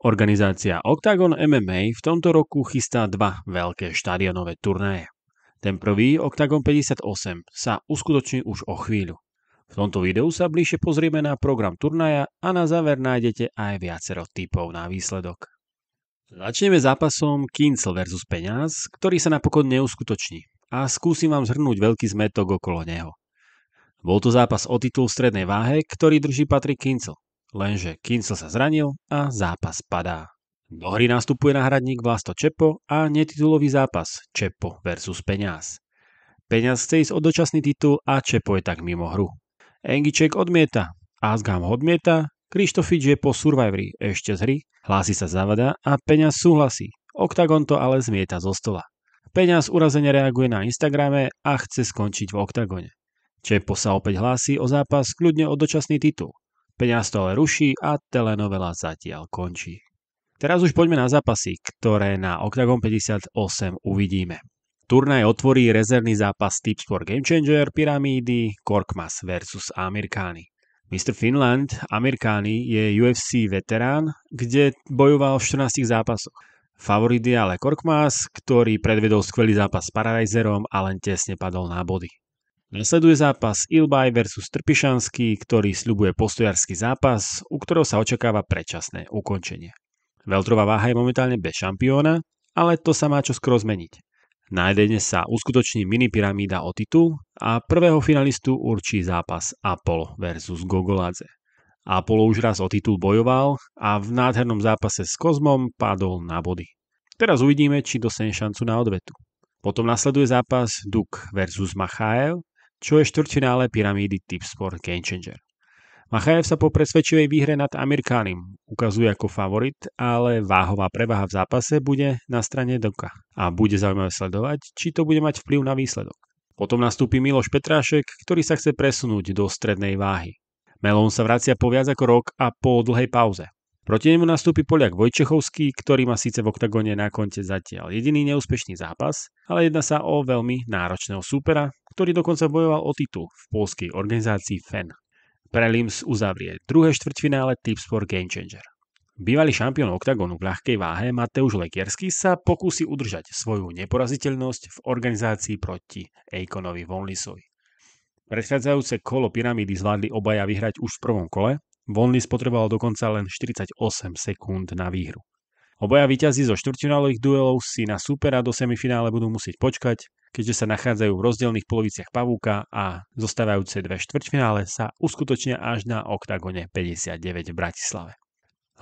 Organizácia Octagon MMA v tomto roku chystá dva veľké štadionové turnaje. Ten prvý, Octagon 58, sa uskutoční už o chvíľu. V tomto videu sa bližšie pozrieme na program turnaja a na záver nájdete aj viacero tipov na výsledok. Začneme zápasom Kincl vs Peňaz, ktorý sa napokon neuskutoční a skúsim vám zhrnúť veľký zmätok okolo neho. Bol to zápas o titul v strednej váhe, ktorý drží Patrick Kincl. Lenže Kincl sa zranil a zápas padá. Do hry nastupuje náhradník Vlasto Čepo a netitulový zápas Čepo vs Peňaz. Peňaz chce ísť o dočasný titul a Čepo je tak mimo hru. Engiček odmieta, Asgam ho odmieta, Krištofič je po Survivori ešte z hry, hlási sa Zavada a Peňaz súhlasí. Octagon to ale zmieta zo stola. Peňaz urazene reaguje na Instagrame a chce skončiť v Octagone. Čepo sa opäť hlási o zápas kľudne o dočasný titul. Peňaz to ale ruší a telenovela zatiaľ končí. Teraz už poďme na zápasy, ktoré na Octagon 58 uvidíme. Turnaj otvorí rezervný zápas Tipsport Game Changer Pyramídy Korkmaz vs Amir Khani. Mr. Finland Amir Khani je UFC veterán, kde bojoval v 14 zápasoch. Favorit je ale Korkmaz, ktorý predvedol skvelý zápas s Paradiserom a len tesne padol na body. Nasleduje zápas Ilbaj vs Trpišanský, ktorý sľubuje postojarský zápas, u ktorého sa očakáva predčasné ukončenie. Welterová váha je momentálne bez šampióna, ale to sa má čoskoro zmeniť. Na jedene sa uskutoční mini pyramída o titul a prvého finalistu určí zápas Apollo vs Gogoladze. Apollo už raz o titul bojoval a v nádhernom zápase s Kozmom padol na body. Teraz uvidíme, či dostane šancu na odvetu. Potom nasleduje zápas Duk vs Machaev, čo je štvrťfinále pyramídy Tipsport Game Changer. Machaev sa po presvedčivej výhre nad Amir Khanim ukazuje ako favorit, ale váhová prevaha v zápase bude na strane Duka a bude zaujímavé sledovať, či to bude mať vplyv na výsledok. Potom nastúpi Miloš Petrášek, ktorý sa chce presunúť do strednej váhy. Melón sa vracia po viac ako rok a po dlhej pauze. Proti nemu nastúpi Poliak Vojčechovský, ktorý má síce v Octagone na konte zatiaľ jediný neúspešný zápas, ale jedná sa o veľmi náročného súpera, ktorý dokonca bojoval o titul v poľskej organizácii FEN. Prelims uzavrie druhé štvrťfinále Tipsport Game Changer. Bývalý šampión Octagonu v ľahkej váhe Mateusz Lekierský sa pokúsi udržať svoju neporaziteľnosť v organizácii proti Akonovi Vonlisovi. Predchádzajúce kolo pyramídy zvládli obaja vyhrať už v prvom kole. Vonlis potreboval dokonca len 48 sekúnd na výhru. Obaja víťazi zo štvrťfinálových duelov si na súpera do semifinále budú musieť počkať, keďže sa nachádzajú v rozdielnych poloviciach pavúka a zostávajúce dve štvrťfinále sa uskutočnia až na Octagone 59 v Bratislave.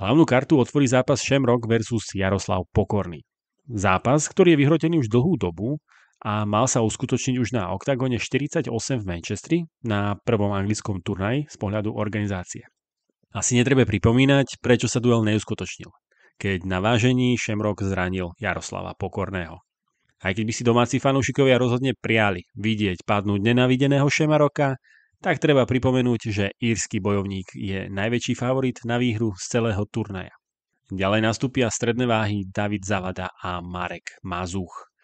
Hlavnú kartu otvorí zápas Shamrock vs Jaroslav Pokorný. Zápas, ktorý je vyhrotený už dlhú dobu a mal sa uskutočniť už na Octagone 48 v Manchestri na prvom anglickom turnaji z pohľadu organizácie. Asi netreba pripomínať, prečo sa duel neuskutočnil, keď na vážení Shamrock zranil Jaroslava Pokorného. Aj keď by si domáci fanúšikovia rozhodne priali vidieť padnúť nenávideného Shamrocka, tak treba pripomenúť, že írsky bojovník je najväčší favorit na výhru z celého turnaja. Ďalej nastúpia stredné váhy David Zavada a Marek Mazuch.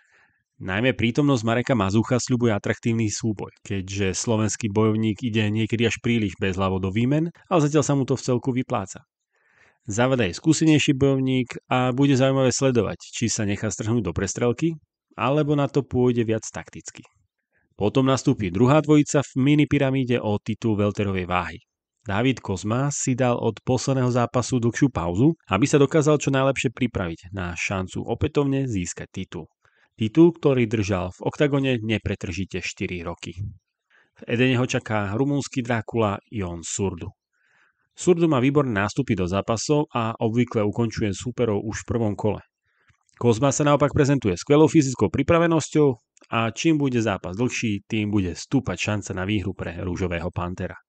Najmä prítomnosť Mareka Mazucha sľubuje atraktívny súboj, keďže slovenský bojovník ide niekedy až príliš bezhlavo do výmen, ale zatiaľ sa mu to v celku vypláca. Zavada je skúsenejší bojovník a bude zaujímavé sledovať, či sa nechá strhnúť do prestrelky, alebo na to pôjde viac takticky. Potom nastúpi druhá dvojica v mini pyramíde o titul welterovej váhy. David Kozma si dal od posledného zápasu dlhšiu pauzu, aby sa dokázal čo najlepšie pripraviť na šancu opätovne získať titul. Titul, ktorý držal v Octagone nepretržite 4 roky. V Edene ho čaká rumunský Drákula Ion Surdu. Surdu má výborné nástupy do zápasov a obvykle ukončuje súperov už v prvom kole. Kozma sa naopak prezentuje skvelou fyzickou pripravenosťou a čím bude zápas dlhší, tým bude stúpať šanca na výhru pre rúžového pantera.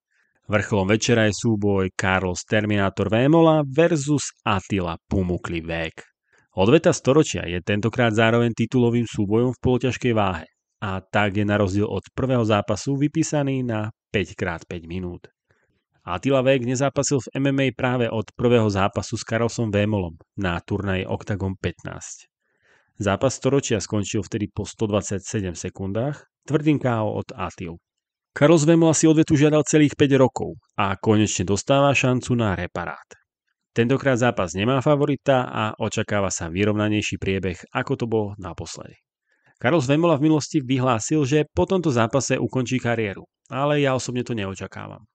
Vrcholom večera je súboj Carlos Terminator Vémola versus Attila Pumukli Vek. Odveta storočia je tentokrát zároveň titulovým súbojom v poloťažkej váhe a tak je na rozdiel od prvého zápasu vypísaný na 5x5 minút. Attila Vek nezápasil v MMA práve od prvého zápasu s Carlosom Vémolom na turnaji Octagon 15. Zápas storočia skončil vtedy po 127 sekundách tvrdým KO od Attilu. Carlos Vémola si odvetu žiadal celých 5 rokov a konečne dostáva šancu na reparát. Tentokrát zápas nemá favorita a očakáva sa vyrovnanejší priebeh, ako to bolo naposledy. Carlos Vemola v minulosti vyhlásil, že po tomto zápase ukončí kariéru, ale ja osobne to neočakávam.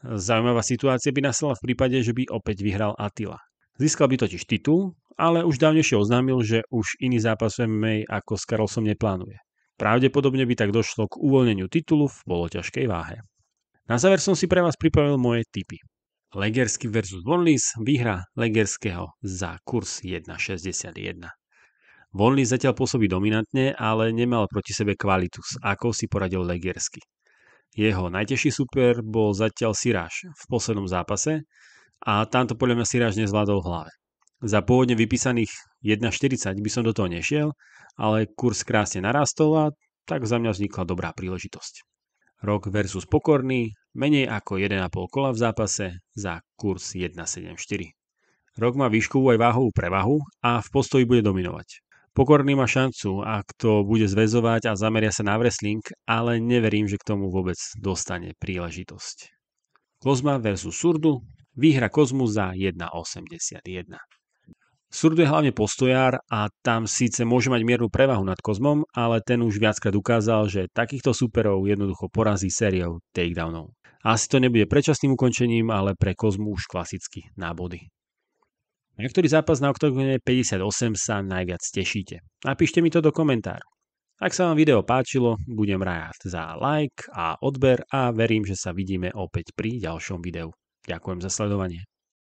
Zaujímavá situácia by nastala v prípade, že by opäť vyhral Attila. Získal by totiž titul, ale už dávnejšie oznámil, že už iný zápas v MMA ako s Carlosom neplánuje. Pravdepodobne by tak došlo k uvoľneniu titulu v poloťažkej váhe. Na záver som si pre vás pripravil moje tipy. Legersky versus Vonlis, výhra Legerského za kurz 1,61. Vonlis zatiaľ pôsobí dominantne, ale nemal proti sebe kvalitu, s akou si poradil Legersky. Jeho najtežší super bol zatiaľ Siráš v poslednom zápase a tamto podľa mňa Siráš nezvládol v hlave. Za pôvodne vypísaných 1,40 by som do toho nešiel, ale kurz krásne narastol a tak za mňa vznikla dobrá príležitosť. Rok versus Pokorný, menej ako 1,5 kola v zápase za kurz 1,74. Rok má výškovú aj váhovú prevahu a v postoji bude dominovať. Pokorný má šancu, ak to bude zväzovať a zameria sa na wrestling, ale neverím, že k tomu vôbec dostane príležitosť. Kozma versus Surdu, výhra Kozmu za 1,81. Surdu je hlavne postojár a tam síce môže mať miernu prevahu nad Kozmom, ale ten už viackrát ukázal, že takýchto superov jednoducho porazí sériou takedownov. Asi to nebude predčasným ukončením, ale pre Kozmu už klasicky na body. Na ktorý zápas na Oktagone 58 sa najviac tešíte? Napíšte mi to do komentáru. Ak sa vám video páčilo, budem rád za like a odber a verím, že sa vidíme opäť pri ďalšom videu. Ďakujem za sledovanie.